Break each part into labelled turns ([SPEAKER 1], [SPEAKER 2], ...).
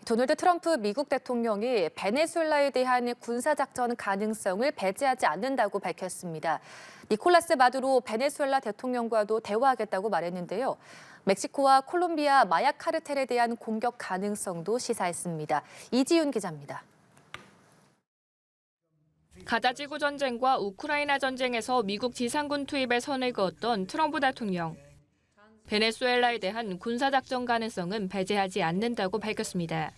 [SPEAKER 1] 도널드 트럼프 미국 대통령이 베네수엘라에 대한 군사작전 가능성을 배제하지 않는다고 밝혔습니다. 니콜라스 마두로 베네수엘라 대통령과도 대화하겠다고 말했는데요. 멕시코와 콜롬비아 마약 카르텔에 대한 공격 가능성도 시사했습니다. 이지윤 기자입니다.
[SPEAKER 2] 가자 지구 전쟁과 우크라이나 전쟁에서 미국 지상군 투입에 선을 그었던 트럼프 대통령. 베네수엘라에 대한 군사작전 가능성은 배제하지 않는다고 밝혔습니다.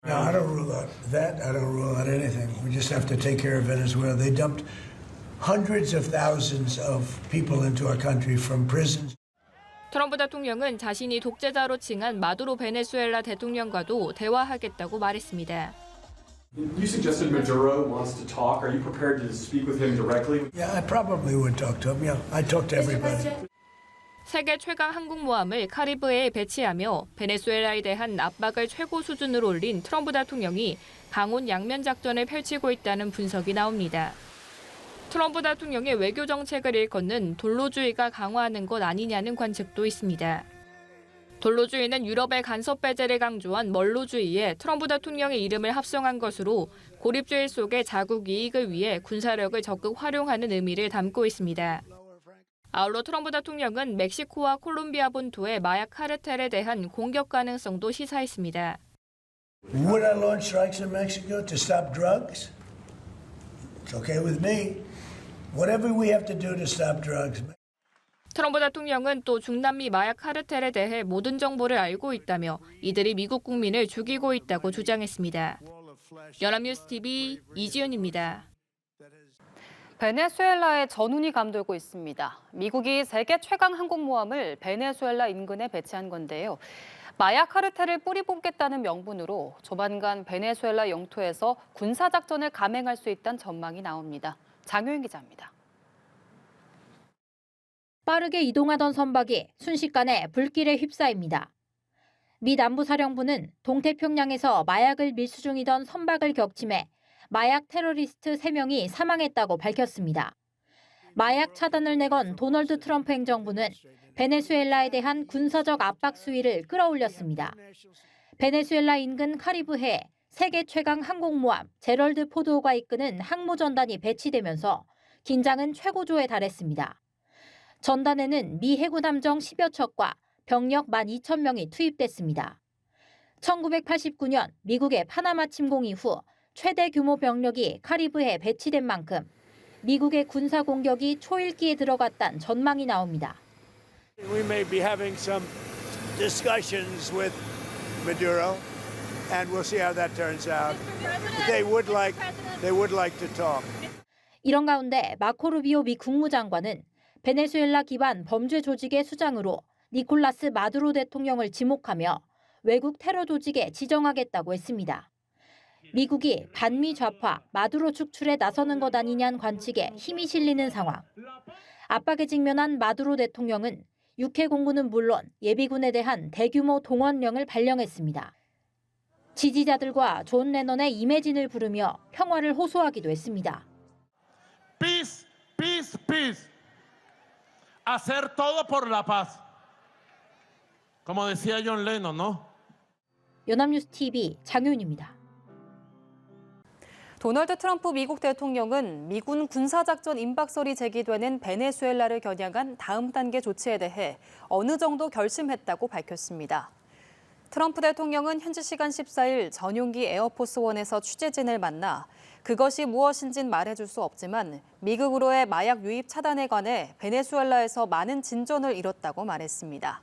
[SPEAKER 3] No, I don't rule out that. I don't rule out anything. We just have to take care of Venezuela. They dumped hundreds of thousands of people into our country from prisons.
[SPEAKER 2] 트럼프 대통령은 자신이 독재자로 칭한 마두로 베네수엘라 대통령과도 대화하겠다고 말했습니다.
[SPEAKER 4] You suggested Maduro wants to talk. Are you prepared to speak with him directly?
[SPEAKER 3] Yeah, I probably would talk to him. Yeah, I talk to everybody.
[SPEAKER 2] 세계 최강 항공모함을 카리브해에 배치하며 베네수엘라에 대한 압박을 최고 수준으로 올린 트럼프 대통령이 강혼 양면 작전을 펼치고 있다는 분석이 나옵니다. 트럼프 대통령의 외교 정책을 일컫는 돌로주의가 강화하는 것 아니냐는 관측도 있습니다. 돌로주의는 유럽의 간섭 배제를 강조한 멀로주의에 트럼프 대통령의 이름을 합성한 것으로 고립주의 속의 자국 이익을 위해 군사력을 적극 활용하는 의미를 담고 있습니다. 아울러 트럼프 대통령은 멕시코와 콜롬비아 본토의 마약 카르텔에 대한 공격 가능성도 시사했습니다.
[SPEAKER 3] Would I launch strikes in Mexico to stop drugs? It's okay with me. Whatever we have to do to stop drugs.
[SPEAKER 2] 트럼프 대통령은 또 중남미 마약 카르텔에 대해 모든 정보를 알고 있다며 이들이 미국 국민을 죽이고 있다고 주장했습니다. 연합뉴스 TV 이지윤입니다.
[SPEAKER 5] 베네수엘라에 전운이 감돌고 있습니다. 미국이 세계 최강 항공모함을 베네수엘라 인근에 배치한 건데요. 마약 카르텔을 뿌리 뽑겠다는 명분으로 조만간 베네수엘라 영토에서 군사작전을 감행할 수 있다는 전망이 나옵니다. 장효인 기자입니다.
[SPEAKER 6] 빠르게 이동하던 선박이 순식간에 불길에 휩싸입니다. 미 남부사령부는 동태평양에서 마약을 밀수 중이던 선박을 격침해 마약 테러리스트 3명이 사망했다고 밝혔습니다. 마약 차단을 내건 도널드 트럼프 행정부는 베네수엘라에 대한 군사적 압박 수위를 끌어올렸습니다. 베네수엘라 인근 카리브해에 세계 최강 항공모함 제럴드 포드호가 이끄는 항모전단이 배치되면서 긴장은 최고조에 달했습니다. 전단에는 미 해군 함정 10여 척과 병력 12,000명이 투입됐습니다. 1989년 미국의 파나마 침공 이후 최대 규모 병력이 카리브해에 배치된 만큼 미국의 군사 공격이 초읽기에 들어갔다는 전망이 나옵니다.
[SPEAKER 3] We may be having some discussions with Maduro, and we'll see how that turns out. They would like to talk.
[SPEAKER 6] 이런 가운데 마코 루비오 미 국무장관은 베네수엘라 기반 범죄 조직의 수장으로 니콜라스 마두로 대통령을 지목하며 외국 테러 조직에 지정하겠다고 했습니다. 미국이 반미 좌파 마두로 축출에 나서는 것 아니냐는 관측에 힘이 실리는 상황. 압박에 직면한 마두로 대통령은 육해 공군은 물론 예비군에 대한 대규모 동원령을 발령했습니다. 지지자들과 존 레넌의 이매진을 부르며 평화를 호소하기도 했습니다.
[SPEAKER 7] Peace, peace, peace. Hacer todo por la paz. Como decía John Lennon, ¿no?
[SPEAKER 6] 연합뉴스 TV 장윤입니다.
[SPEAKER 5] 도널드 트럼프 미국 대통령은 미군 군사작전 임박설이 제기되는 베네수엘라를 겨냥한 다음 단계 조치에 대해 어느 정도 결심했다고 밝혔습니다. 트럼프 대통령은 현지 시간 14일 전용기 에어포스원에서 취재진을 만나 그것이 무엇인진 말해줄 수 없지만 미국으로의 마약 유입 차단에 관해 베네수엘라에서 많은 진전을 이뤘다고 말했습니다.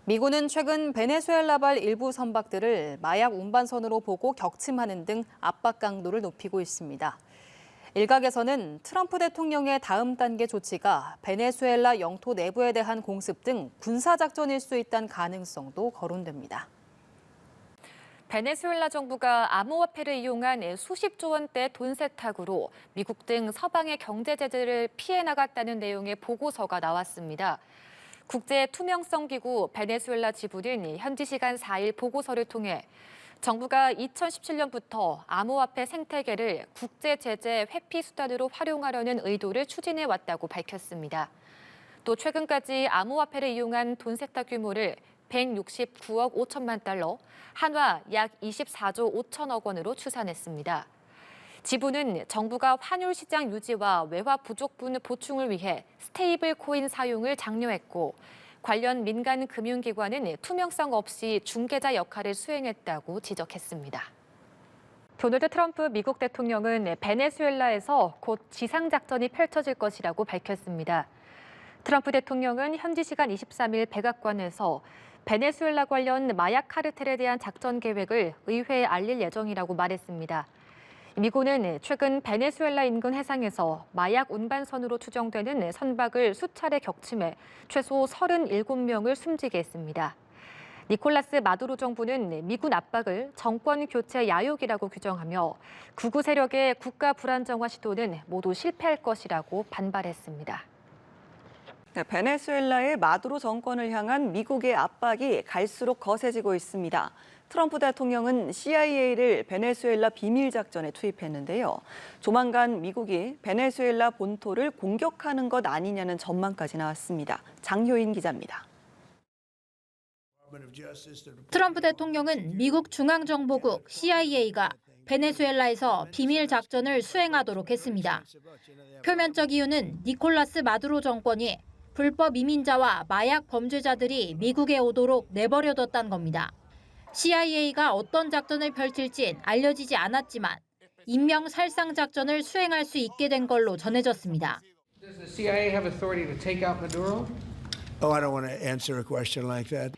[SPEAKER 5] 미군은 최근 베네수엘라발 일부 선박들을 마약 운반선으로 보고 격침하는 등 압박 강도를 높이고 있습니다. 일각에서는 트럼프 대통령의 다음 단계 조치가 베네수엘라 영토 내부에 대한 공습 등 군사작전일 수 있다는 가능성도 거론됩니다.
[SPEAKER 1] 베네수엘라 정부가 암호화폐를 이용한 수십조 원대 돈 세탁으로 미국 등 서방의 경제 제재를 피해 나갔다는 내용의 보고서가 나왔습니다. 국제 투명성 기구 베네수엘라 지부는 현지 시간 4일 보고서를 통해 정부가 2017년부터 암호화폐 생태계를 국제 제재 회피 수단으로 활용하려는 의도를 추진해 왔다고 밝혔습니다. 또 최근까지 암호화폐를 이용한 돈 세탁 규모를 169억 5천만 달러, 한화 약 24조 5천억 원으로 추산했습니다. 지부는 정부가 환율 시장 유지와 외화 부족분 보충을 위해 스테이블 코인 사용을 장려했고, 관련 민간 금융기관은 투명성 없이 중개자 역할을 수행했다고 지적했습니다. 도널드 트럼프 미국 대통령은 베네수엘라에서 곧 지상작전이 펼쳐질 것이라고 밝혔습니다. 트럼프 대통령은 현지 시간 23일 백악관에서 베네수엘라 관련 마약 카르텔에 대한 작전 계획을 의회에 알릴 예정이라고 말했습니다. 미군은 최근 베네수엘라 인근 해상에서 마약 운반선으로 추정되는 선박을 수차례 격침해 최소 37명을 숨지게 했습니다. 니콜라스 마두로 정부는 미군 압박을 정권 교체 야욕이라고 규정하며 극우 세력의 국가 불안정화 시도는 모두 실패할 것이라고 반발했습니다.
[SPEAKER 8] 네, 베네수엘라의 마두로 정권을 향한 미국의 압박이 갈수록 거세지고 있습니다. 트럼프 대통령은 CIA를 베네수엘라 비밀작전에 투입했는데요. 조만간 미국이 베네수엘라 본토를 공격하는 것 아니냐는 전망까지 나왔습니다. 장효인 기자입니다.
[SPEAKER 6] 트럼프 대통령은 미국 중앙정보국 CIA가 베네수엘라에서 비밀 작전을 수행하도록 했습니다. 표면적 이유는 니콜라스 마두로 정권이 불법 이민자와 마약 범죄자들이 미국에 오도록 내버려뒀다는 겁니다. CIA가 어떤 작전을 펼칠진 알려지지 않았지만 인명 살상 작전을 수행할 수 있게 된 걸로 전해졌습니다.
[SPEAKER 9] Does the CIA have authority to take out Maduro?
[SPEAKER 3] Oh, I don't want to answer a question like that.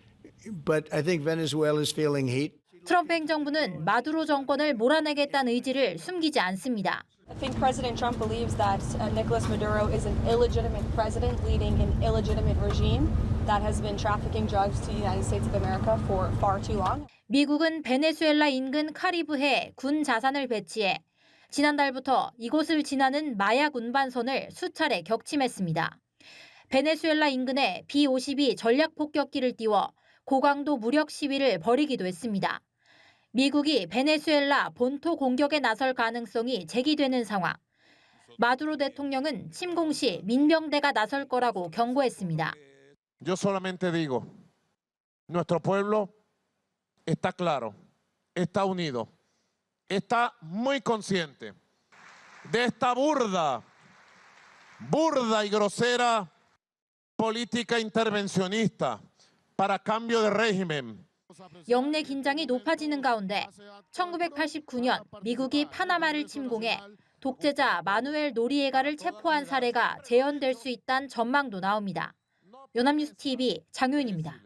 [SPEAKER 3] But I think Venezuela is feeling heat.
[SPEAKER 6] 트럼프 행정부는 마두로 정권을 몰아내겠다는 의지를 숨기지 않습니다.
[SPEAKER 10] I think President Trump believes that Nicolas Maduro is an illegitimate president leading an illegitimate regime that has been trafficking drugs to the United States of America for far too long.
[SPEAKER 6] 미국은 베네수엘라 인근 카리브해에 군 자산을 배치해 지난달부터 이곳을 지나는 마약 운반선을 수차례 격침했습니다. 베네수엘라 인근에 B-52 전략폭격기를 띄워 고강도 무력 시위를 벌이기도 했습니다. 미국이 베네수엘라 본토 공격에 나설 가능성이 제기되는 상황. 마두로 대통령은 침공 시 민병대가 나설 거라고 경고했습니다.
[SPEAKER 7] Yo solamente digo, nuestro pueblo está claro, está unido, está muy consciente de esta burda y grosera política intervencionista para cambio de régimen.
[SPEAKER 6] 영내 긴장이 높아지는 가운데 1989년 미국이 파나마를 침공해 독재자 마누엘 노리에가를 체포한 사례가 재현될 수 있다는 전망도 나옵니다. 연합뉴스 TV 장효인입니다.